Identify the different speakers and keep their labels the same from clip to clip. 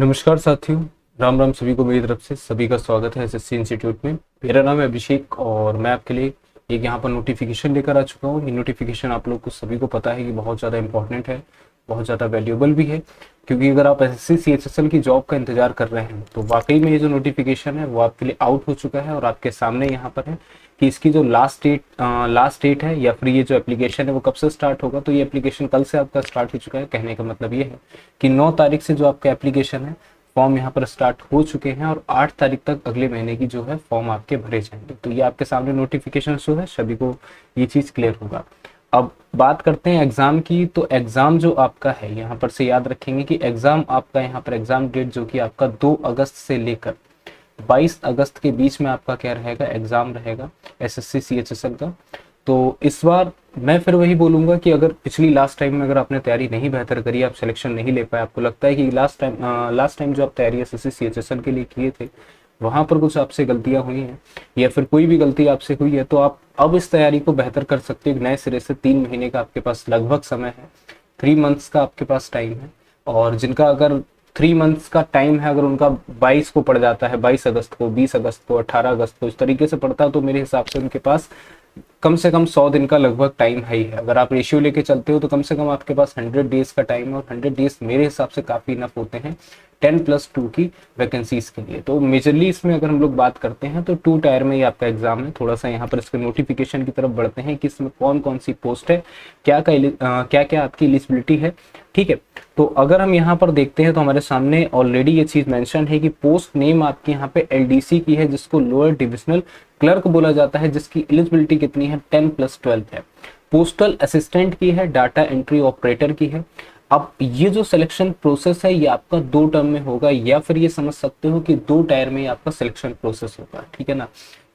Speaker 1: नमस्कार साथियों, राम राम सभी को मेरी तरफ से सभी का स्वागत है एसएससी इंस्टीट्यूट में। मेरा नाम है अभिषेक और मैं आपके लिए एक यहाँ पर नोटिफिकेशन लेकर आ चुका हूँ। ये नोटिफिकेशन आप लोग को सभी को पता है कि बहुत ज़्यादा इंपॉर्टेंट है, बहुत ज़्यादा वैल्यूएबल भी है, क्योंकि अगर आप एसएससी सीएचएसएल की जॉब का इंतजार कर रहे हैं तो वाकई में ये जो नोटिफिकेशन है वो आपके लिए आउट हो चुका है और आपके सामने यहाँ पर है कि इसकी जो लास्ट डेट है या फिर ये जो एप्लीकेशन है वो कब से स्टार्ट होगा। तो ये एप्लीकेशन कल से आपका स्टार्ट हो चुका है। कहने का मतलब ये है कि 9 तारीख से जो आपका एप्लीकेशन है फॉर्म यहाँ पर स्टार्ट हो चुके हैं और 8 तारीख तक अगले महीने की जो है फॉर्म आपके भरे जाएंगे। तो ये आपके सामने नोटिफिकेशन शो है, सभी को ये चीज़ क्लियर होगा। अब बात करते हैं एग्जाम की। तो एग्जाम जो आपका है यहाँ पर से याद रखेंगे कि एग्जाम आपका यहाँ पर एग्जाम डेट जो कि आपका 2 अगस्त से लेकर 22 अगस्त के बीच में आपका क्या रहेगा, एग्जाम रहेगा एसएससी सीएचएसएल का। तो इस बार मैं फिर वही बोलूंगा कि अगर पिछली लास्ट टाइम में अगर आपने तैयारी नहीं बेहतर करी, आप सिलेक्शन नहीं ले पाए, आपको लगता है कि लास्ट टाइम जो आप तैयारी एसएससी सीएचएसएल के लिए किए थे वहां पर कुछ आपसे गलतियां हुई हैं या फिर कोई भी गलती आपसे हुई है, तो आप अब इस तैयारी को बेहतर कर सकते हो। नए सिरे से 3 महीने का आपके पास लगभग समय है, 3 मंथ्स का आपके पास टाइम है। और जिनका अगर 3 मंथ्स का टाइम है, अगर उनका 22 को पड़ जाता है, 22 अगस्त को, 20 अगस्त को, 18 अगस्त को, इस तरीके से पड़ता है, तो मेरे हिसाब से उनके पास कम से कम 100 दिन का लगभग टाइम है ही है। अगर आप रेशियो लेके चलते हो तो कम से कम आपके पास 100 डेज का टाइम है और 100 डेज मेरे हिसाब से काफ़ी इनफ होते हैं 10+2 की वैकेंसीज के लिए। तो मेजरली इसमें अगर हम लोग बात करते हैं तो 2 टायर में ही आपका एग्जाम है। थोड़ा सा यहाँ पर इसके नोटिफिकेशन की तरफ बढ़ते हैं कि इसमें कौन कौन सी पोस्ट है, क्या क्या आपकी एलिजिबिलिटी है। ठीक है, तो अगर हम यहाँ पर देखते हैं तो हमारे सामने ऑलरेडी ये चीज़ मेंशन है कि पोस्ट नेम आपकी यहाँ पे एलडीसी की है, जिसको लोअर डिविजनल क्लर्क बोला जाता है, जिसकी एलिजिबिलिटी कितनी है, 10+12 है। पोस्टल असिस्टेंट की है, डाटा एंट्री ऑपरेटर की है। अब ये जो सिलेक्शन प्रोसेस है ये आपका 2 टर्म में होगा, या फिर ये समझ सकते हो कि 2 टायर में आपका सिलेक्शन प्रोसेस होगा। ठीक है ना,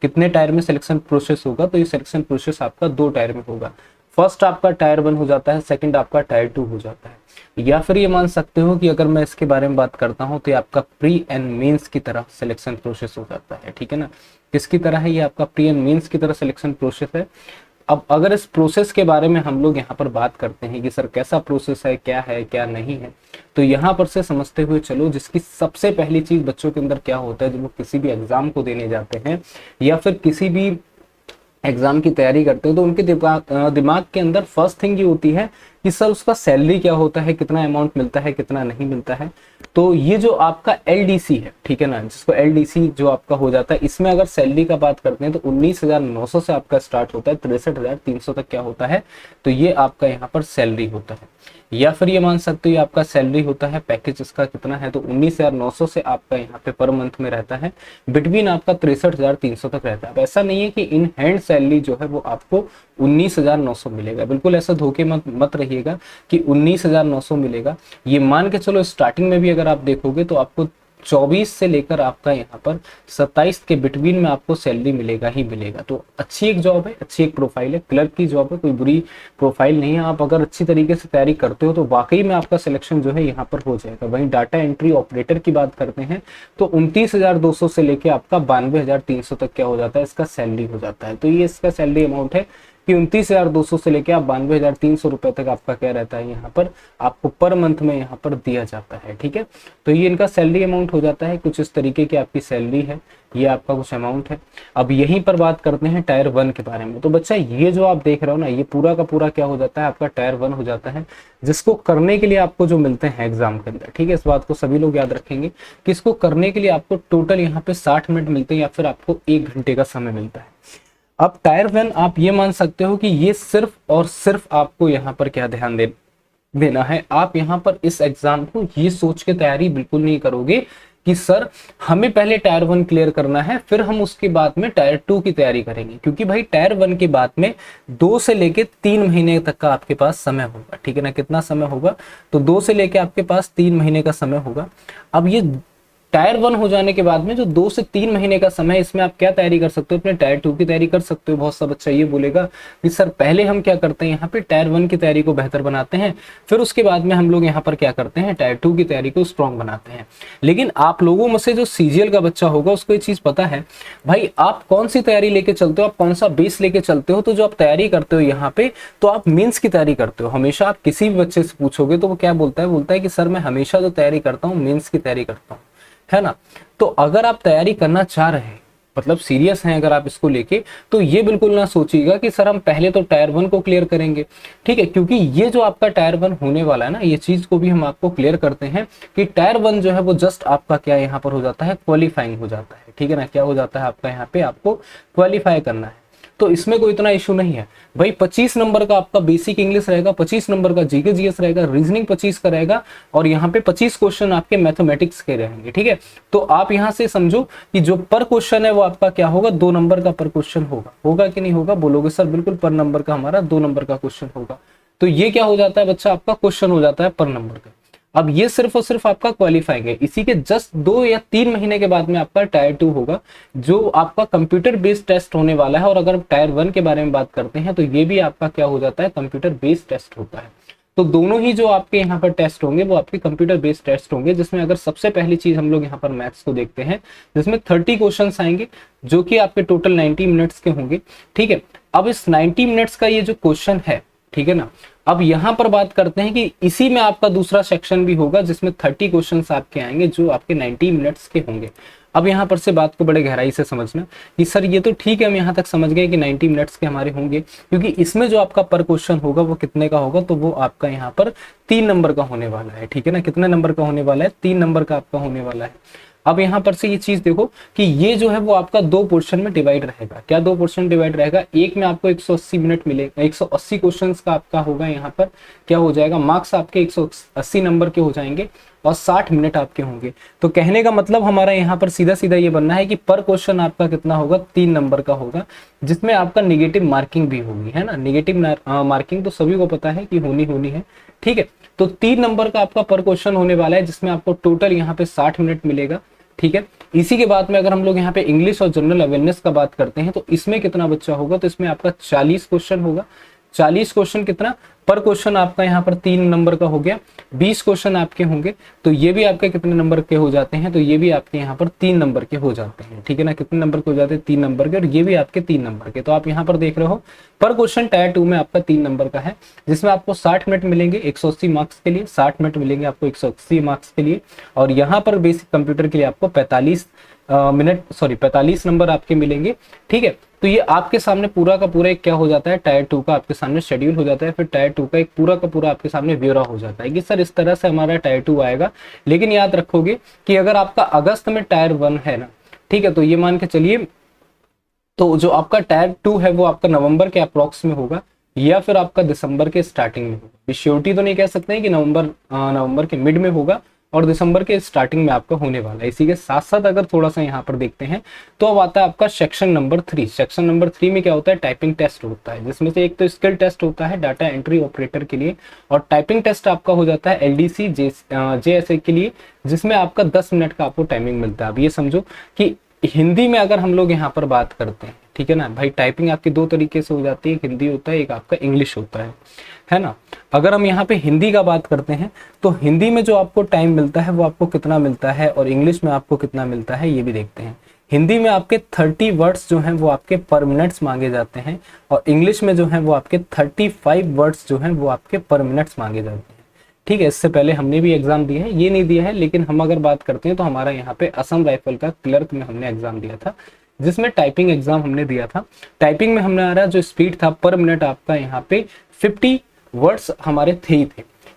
Speaker 1: कितने टायर में सिलेक्शन प्रोसेस होगा, तो ये सिलेक्शन प्रोसेस आपका 2 टायर में होगा। फर्स्ट आपका टायर 1 हो जाता है, सेकंड आपका टायर 2 हो जाता है। या फिर ये मान सकते हो कि अगर मैं इसके बारे में बात करता हूँ तो ये आपका प्री एंड मेंस की तरह सिलेक्शन प्रोसेस हो जाता है। ठीक है ना, किसकी तरह है, ये आपका प्री एंड मेंस की तरह सिलेक्शन प्रोसेस है। अब अगर इस प्रोसेस के बारे में हम लोग यहाँ पर बात करते हैं कि सर कैसा प्रोसेस है क्या नहीं है, तो यहाँ पर से समझते हुए चलो, जिसकी सबसे पहली चीज बच्चों के अंदर क्या होता है जब वो किसी भी एग्जाम को देने जाते हैं या फिर किसी भी एग्जाम की तैयारी करते हैं, तो उनके दिमाग के अंदर फर्स्ट थिंग ये होती है कि सर उसका सैलरी क्या होता है, कितना अमाउंट मिलता है, कितना नहीं मिलता है। तो ये जो आपका एलडीसी है, ठीक है ना, जिसको एलडीसी जो आपका हो जाता है, इसमें अगर सैलरी का बात करते हैं तो 19,900 से आपका स्टार्ट होता है, 63,300 तक क्या होता है, तो ये आपका यहाँ पर सैलरी होता है। या फिर ये मान सकते हो ये आपका सैलरी होता है, पैकेज इसका कितना है, तो 19,900 से आपका यहाँ पे पर मंथ में रहता है, बिटवीन आपका 63,300 तक रहता है। अब ऐसा नहीं है कि इन हैंड सैलरी जो है वो आपको 19,900 मिलेगा, बिल्कुल ऐसा धोखे मत रहिएगा कि 19,900 मिलेगा। ये मान के चलो स्टार्टिंग में भी अगर आप देखोगे तो आपको 24 से लेकर आपका यहाँ पर 27 के बिटवीन में आपको सैलरी मिलेगा ही मिलेगा। तो अच्छी एक जॉब है, अच्छी एक प्रोफाइल है, क्लर्क की जॉब है, कोई बुरी प्रोफाइल नहीं है। आप अगर अच्छी तरीके से तैयारी करते हो तो वाकई में आपका सिलेक्शन जो है यहाँ पर हो जाएगा। वहीं डाटा एंट्री ऑपरेटर की बात करते हैं तो 29,200 से लेकर आपका 92,300 तक क्या हो जाता है, इसका सैलरी हो जाता है। तो ये इसका सैलरी अमाउंट है कि 29,200 से लेकर आप 92,300 रुपए तक आपका क्या रहता है, यहाँ पर आपको पर मंथ में यहाँ पर दिया जाता है। ठीक है, तो ये इनका सैलरी अमाउंट हो जाता है, कुछ इस तरीके की आपकी सैलरी है, ये आपका कुछ अमाउंट है। अब यहीं पर बात करते हैं टायर 1 के बारे में। तो बच्चा ये जो आप देख रहे हो ना, ये पूरा का पूरा क्या हो जाता है, आपका टायर 1 हो जाता है, जिसको करने के लिए आपको जो मिलते हैं एग्जाम के अंदर। ठीक है, इस बात को सभी लोग याद रखेंगे कि इसको करने के लिए आपको टोटल यहाँ पे 60 मिनट मिलते हैं या फिर आपको 1 घंटे का समय मिलता है। अब टायर 1 आप ये मान सकते हो कि ये सिर्फ और सिर्फ आपको यहाँ पर क्या ध्यान देना है, आप यहाँ पर इस एग्जाम को ये सोच के तैयारी बिल्कुल नहीं करोगे कि सर हमें पहले टायर 1 क्लियर करना है फिर हम उसके बाद में टायर 2 की तैयारी करेंगे, क्योंकि भाई टायर 1 के बाद में 2 से लेके 3 महीने तक का आपके पास समय होगा। ठीक है ना, कितना समय होगा, तो 2 से लेके आपके पास 3 महीने का समय होगा। अब ये टायर 1 हो जाने के बाद में जो 2 से 3 महीने का समय, इसमें आप क्या तैयारी कर सकते हो, अपने टायर 2 की तैयारी कर सकते हो। बहुत सा बच्चा ये बोलेगा कि सर पहले हम क्या करते हैं, यहाँ पे टायर 1 की तैयारी को बेहतर बनाते हैं, फिर उसके बाद में हम लोग यहाँ पर क्या करते हैं, टायर 2 की तैयारी को स्ट्रॉन्ग बनाते हैं। लेकिन आप लोगों में से जो सीजीएल का बच्चा होगा उसको ये चीज पता है भाई, आप कौन सी तैयारी लेके चलते हो, आप कौन सा बेस लेके चलते हो। तो जो आप तैयारी करते हो यहाँ पे, तो आप मेंस की तैयारी करते हो। हमेशा आप किसी भी बच्चे से पूछोगे तो वो क्या बोलता है, बोलता है कि सर मैं हमेशा जो तैयारी करता हूँ मेंस की तैयारी करता हूँ, है ना। तो अगर आप तैयारी करना चाह रहे हैं, मतलब सीरियस हैं अगर आप इसको लेके, तो ये बिल्कुल ना सोचिएगा कि सर हम पहले तो टायर 1 को क्लियर करेंगे, ठीक है। क्योंकि ये जो आपका टायर 1 होने वाला है ना, ये चीज को भी हम आपको क्लियर करते हैं कि टायर 1 जो है वो जस्ट आपका क्या यहाँ पर हो जाता है, क्वालिफाइंग हो जाता है, ठीक है ना। क्या हो जाता है आपका, यहाँ पे आपको क्वालिफाई करना है, तो इसमें कोई इतना इशू नहीं है भाई। 25 नंबर का आपका बेसिक इंग्लिश रहेगा, 25 नंबर का जीके जीएस रहेगा, रीजनिंग 25 का रहेगा, और यहाँ पे 25 क्वेश्चन आपके मैथमेटिक्स के रहेंगे, ठीक है। तो आप यहाँ से समझो कि जो पर क्वेश्चन है वो आपका क्या होगा, 2 नंबर का पर क्वेश्चन होगा। होगा कि नहीं होगा, बोलोगे सर बिल्कुल पर नंबर का हमारा 2 नंबर का क्वेश्चन होगा। तो ये क्या हो जाता है बच्चा, आपका क्वेश्चन हो जाता है पर नंबर का। अब ये सिर्फ और सिर्फ आपका क्वालिफाइंग है। इसी के जस्ट 2 या 3 महीने के बाद में आपका टायर 2 होगा, जो आपका कंप्यूटर बेस्ड टेस्ट होने वाला है। और अगर टायर 1 के बारे में बात करते हैं तो ये भी आपका क्या हो जाता है, कंप्यूटर बेस्ड टेस्ट होता है। तो दोनों ही जो आपके यहाँ पर टेस्ट होंगे वो आपके कंप्यूटर बेस्ड टेस्ट होंगे, जिसमें अगर सबसे पहली चीज हम लोग यहाँ पर मैथ्स को देखते हैं, जिसमें 30 क्वेश्चन आएंगे जो कि आपके टोटल 90 मिनट्स के होंगे, ठीक है। अब इस 90 मिनट्स का ये जो क्वेश्चन है, ठीक है ना, अब यहां पर बात करते हैं कि इसी में आपका दूसरा सेक्शन भी होगा जिसमें 30 क्वेश्चंस आपके आएंगे जो आपके 90 मिनट्स के होंगे। अब यहां पर से बात को बड़े गहराई से समझना कि सर ये तो ठीक है, हम यहां तक समझ गए कि 90 मिनट्स के हमारे होंगे, क्योंकि इसमें जो आपका पर क्वेश्चन होगा वो कितने का होगा, तो वो आपका यहाँ पर 3 नंबर का होने वाला है, ठीक है ना। कितने नंबर का होने वाला है, 3 नंबर का आपका होने वाला है। अब यहाँ पर से ये चीज देखो कि ये जो है वो आपका 2 पोर्शन में डिवाइड रहेगा। क्या 2 पोर्शन डिवाइड रहेगा, एक में आपको 180 मिनट मिलेगा, 180 क्वेश्चंस का आपका होगा, यहाँ पर क्या हो जाएगा, मार्क्स आपके 180 नंबर के हो जाएंगे और 60 मिनट आपके होंगे। तो कहने का मतलब हमारा यहाँ पर सीधा सीधा ये बनना है कि पर क्वेश्चन आपका कितना होगा, 3 नंबर का होगा, जिसमें आपका निगेटिव मार्किंग भी होगी, है ना। निगेटिव मार्किंग तो सभी को पता है कि होनी है, ठीक है। तो 3 नंबर का आपका पर क्वेश्चन होने वाला है, जिसमें आपको टोटल यहाँ पे 60 मिनट मिलेगा, ठीक है। इसी के बाद में अगर हम लोग यहाँ पे इंग्लिश और जनरल अवेयरनेस का बात करते हैं तो इसमें कितना बच्चा होगा, तो इसमें आपका 40 क्वेश्चन होगा। 40 क्वेश्चन कितना पर क्वेश्चन आपका यहाँ पर 3 नंबर का हो गया, 20 क्वेश्चन आपके होंगे। तो ये भी आपके कितने नंबर के हो जाते हैं, तो ये भी आपके यहाँ पर 3 नंबर के हो जाते हैं, ठीक है ना। कितने नंबर के हो जाते हैं, 3 नंबर के, और ये भी आपके 3 नंबर के। तो आप यहाँ पर देख रहे हो पर क्वेश्चन टायर 2 में आपका 3 नंबर का है, जिसमें आपको 60 मिनट मिलेंगे 180 मार्क्स के लिए, 60 मिनट मिलेंगे आपको 180 मार्क्स के लिए। और यहाँ पर बेसिक कंप्यूटर के लिए आपको 45 नंबर आपके मिलेंगे, ठीक है। तो ये आपके सामने पूरा का पूरा एक क्या हो जाता है, टायर 2 का आपके सामने शेड्यूल हो जाता है। फिर टायर 2 का एक पूरा का पूरा आपके सामने ब्यौरा हो जाता है कि सर इस तरह से हमारा टायर 2 आएगा। लेकिन याद रखोगे कि अगर आपका अगस्त में टायर 1 है ना, ठीक है, तो ये मान के चलिए, तो जो आपका टायर 2 है वो आपका नवंबर के अप्रॉक्स में होगा या फिर आपका दिसंबर के स्टार्टिंग में होगा। श्योरिटी तो नहीं कह सकते हैं कि नवंबर के मिड में होगा और दिसंबर के स्टार्टिंग में आपका होने वाला है। इसी के साथ साथ अगर थोड़ा सा यहाँ पर देखते हैं तो अब आता है आपका सेक्शन नंबर 3। सेक्शन नंबर 3 में क्या होता है, टाइपिंग टेस्ट होता है, जिसमें से एक तो स्किल टेस्ट होता है डाटा एंट्री ऑपरेटर के लिए, और टाइपिंग टेस्ट आपका हो जाता है एलडीसी जेएसए के लिए, जिसमें आपका 10 मिनट का आपको टाइमिंग मिलता है। अब ये समझो कि हिंदी में अगर हम लोग यहाँ पर बात करते हैं, ठीक है ना भाई, टाइपिंग आपकी 2 तरीके से हो जाती है, हिंदी होता है, एक आपका इंग्लिश होता है ना। अगर हम यहाँ पे हिंदी का बात करते हैं तो हिंदी में जो आपको टाइम मिलता है वो आपको कितना मिलता है, और इंग्लिश में आपको कितना मिलता है ये भी देखते हैं। हिंदी में आपके 30 वर्ड्स जो हैं वो आपके पर मिनट्स मांगे जाते हैं, और इंग्लिश में जो है वो आपके 35 वर्ड्स जो हैं वो आपके पर मिनट्स मांगे जाते हैं, ठीक है। इससे पहले हमने भी एग्जाम दिया है, ये नहीं दिया है, लेकिन हम अगर बात करते हैं तो हमारा यहाँ पे असम राइफल का क्लर्क में हमने एग्जाम दिया था, जिसमें टाइपिंग एग्जाम हमने दिया था। टाइपिंग में हमने आ रहा जो स्पीड था पर मिनट आपका यहाँ पे 50 वर्ड्स हमारे थे,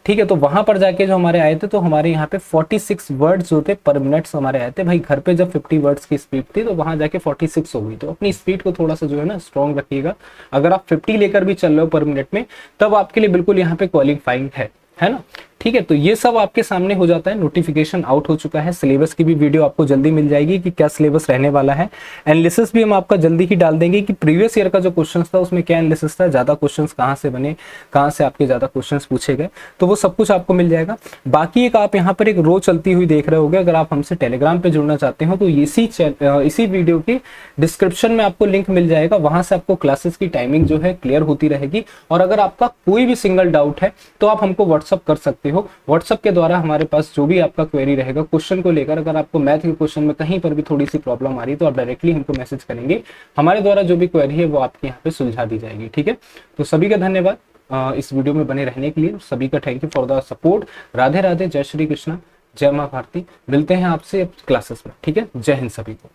Speaker 1: ठीक है। तो वहां पर जाके जो हमारे आए थे तो हमारे यहाँ पे 46 वर्ड्स जो थे पर मिनट हमारे आए थे। भाई घर पे जब 50 वर्ड्स की स्पीड थी तो वहां जाके 46 हो गई। तो अपनी स्पीड को थोड़ा सा जो है ना स्ट्रॉन्ग रखिएगा। अगर आप 50 लेकर भी चल रहे हो पर मिनट में तब आपके लिए बिल्कुल यहाँ पे क्वालिफाइंग है ना। ठीक है, तो ये सब आपके सामने हो जाता है। नोटिफिकेशन आउट हो चुका है, सिलेबस की भी वीडियो आपको जल्दी मिल जाएगी कि क्या सिलेबस रहने वाला है। एनालिसिस भी हम आपका जल्दी ही डाल देंगे कि प्रीवियस ईयर का जो क्वेश्चन था उसमें क्या एनालिसिस था, ज्यादा क्वेश्चन कहाँ से बने, कहाँ से आपके ज्यादा क्वेश्चन पूछे गए, तो वो सब कुछ आपको मिल जाएगा। बाकी एक आप यहाँ पर एक रो चलती हुई देख रहे होगे, अगर आप हमसे टेलीग्राम पे जुड़ना चाहते हो तो इसी वीडियो के डिस्क्रिप्शन में आपको लिंक मिल जाएगा, वहां से आपको क्लासेस की टाइमिंग जो है क्लियर होती रहेगी। और अगर आपका कोई भी सिंगल डाउट है तो आप हमको व्हाट्सअप कर सकते हो। व्हाट्सअप के द्वारा हमारे पास जो भी आपका क्वेरी रहेगा क्वेश्चन को लेकर, अगर आपको मैथ के क्वेश्चन में कहीं पर भी थोड़ी सी प्रॉब्लम आ रही है तो आप डायरेक्टली हमको मैसेज करेंगे, हमारे द्वारा जो भी क्वेरी है वो आपके यहाँ पे सुलझा दी जाएगी। ठीक है, तो सभी का धन्यवाद इस वीडियो में बने रहने के लिए, सभी का thank you for the support. Radhe Radhe, जय श्री कृष्णा, जय माँ भारती। मिलते हैं आपसे क्लासेस में। ठीक है, जय हिंद सभी को।